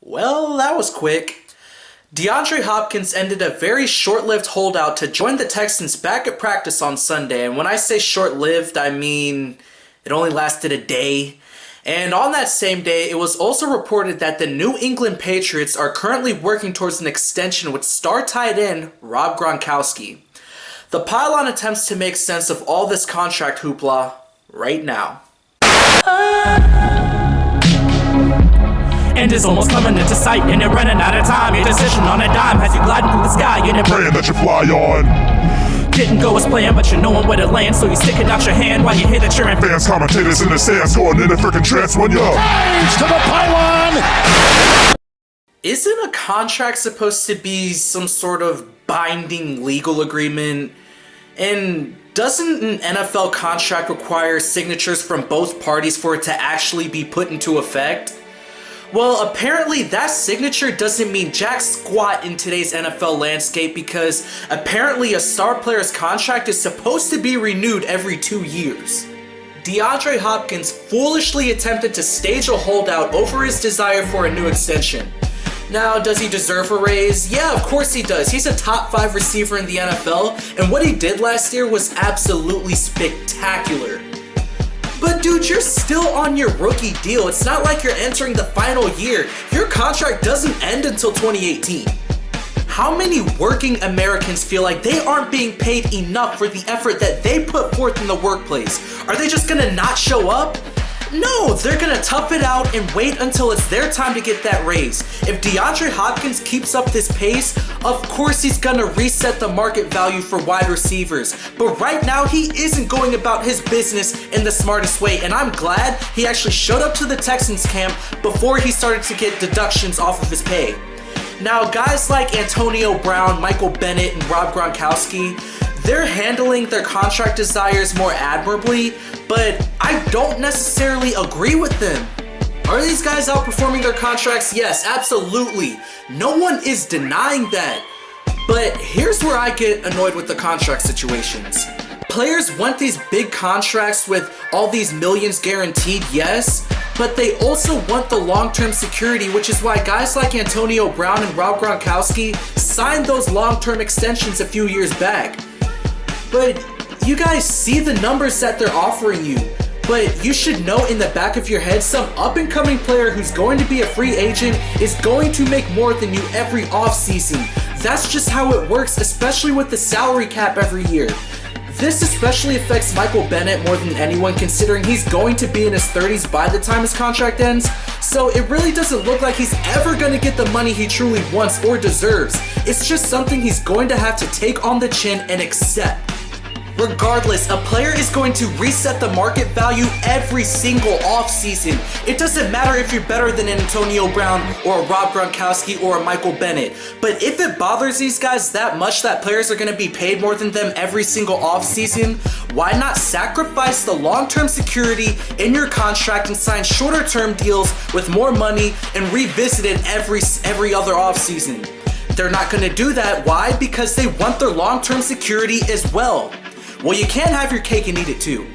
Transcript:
Well, that was quick. DeAndre Hopkins ended a very short-lived holdout to join the Texans back at practice on Sunday. And when I say short-lived, I mean it only lasted a day. And on that same day, it was also reported that the New England Patriots are currently working towards an extension with star tight end Rob Gronkowski. The pylon attempts to make sense of all this contract hoopla right now. And it's almost coming into sight, and they're running out of time. Your decision on a dime has you gliding through the sky, and they're praying that you fly on. Didn't go as planned, but you're knowing where to land, so you're sticking out your hand while you hear the cheering. Fans, commentators in the stands going in the freaking trance when you're Praise to the pylon. Isn't a contract supposed to be some sort of binding legal agreement? And doesn't an NFL contract require signatures from both parties for it to actually be put into effect? Well, apparently that signature doesn't mean jack squat in today's NFL landscape because apparently a star player's contract is supposed to be renewed every 2 years. DeAndre Hopkins foolishly attempted to stage a holdout over his desire for a new extension. Now, does he deserve a raise? Yeah, of course he does. He's a top 5 receiver in the NFL, and what he did last year was absolutely spectacular. But dude, you're still on your rookie deal. It's not like you're entering the final year. Your contract doesn't end until 2018. How many working Americans feel like they aren't being paid enough for the effort that they put forth in the workplace? Are they just gonna not show up? No, they're gonna tough it out and wait until it's their time to get that raise. If DeAndre Hopkins keeps up this pace, of course he's gonna reset the market value for wide receivers. But right now, he isn't going about his business in the smartest way, and I'm glad he actually showed up to the Texans camp before he started to get deductions off of his pay. Now, guys like Antonio Brown, Michael Bennett, and Rob Gronkowski, they're handling their contract desires more admirably, but I don't necessarily agree with them. Are these guys outperforming their contracts? Yes, absolutely. No one is denying that. But here's where I get annoyed with the contract situations. Players want these big contracts with all these millions guaranteed, yes, but they also want the long-term security, which is why guys like Antonio Brown and Rob Gronkowski signed those long-term extensions a few years back. But you guys see the numbers that they're offering you. But you should know in the back of your head, some up-and-coming player who's going to be a free agent is going to make more than you every offseason. That's just how it works, especially with the salary cap every year. This especially affects Michael Bennett more than anyone, considering he's going to be in his 30s by the time his contract ends. So it really doesn't look like he's ever going to get the money he truly wants or deserves. It's just something he's going to have to take on the chin and accept. Regardless, a player is going to reset the market value every single offseason. It doesn't matter if you're better than an Antonio Brown or a Rob Gronkowski or a Michael Bennett. But if it bothers these guys that much that players are going to be paid more than them every single offseason, why not sacrifice the long-term security in your contract and sign shorter-term deals with more money and revisit it every other offseason? They're not going to do that. Why? Because they want their long-term security as well. Well, you can't have your cake and eat it too.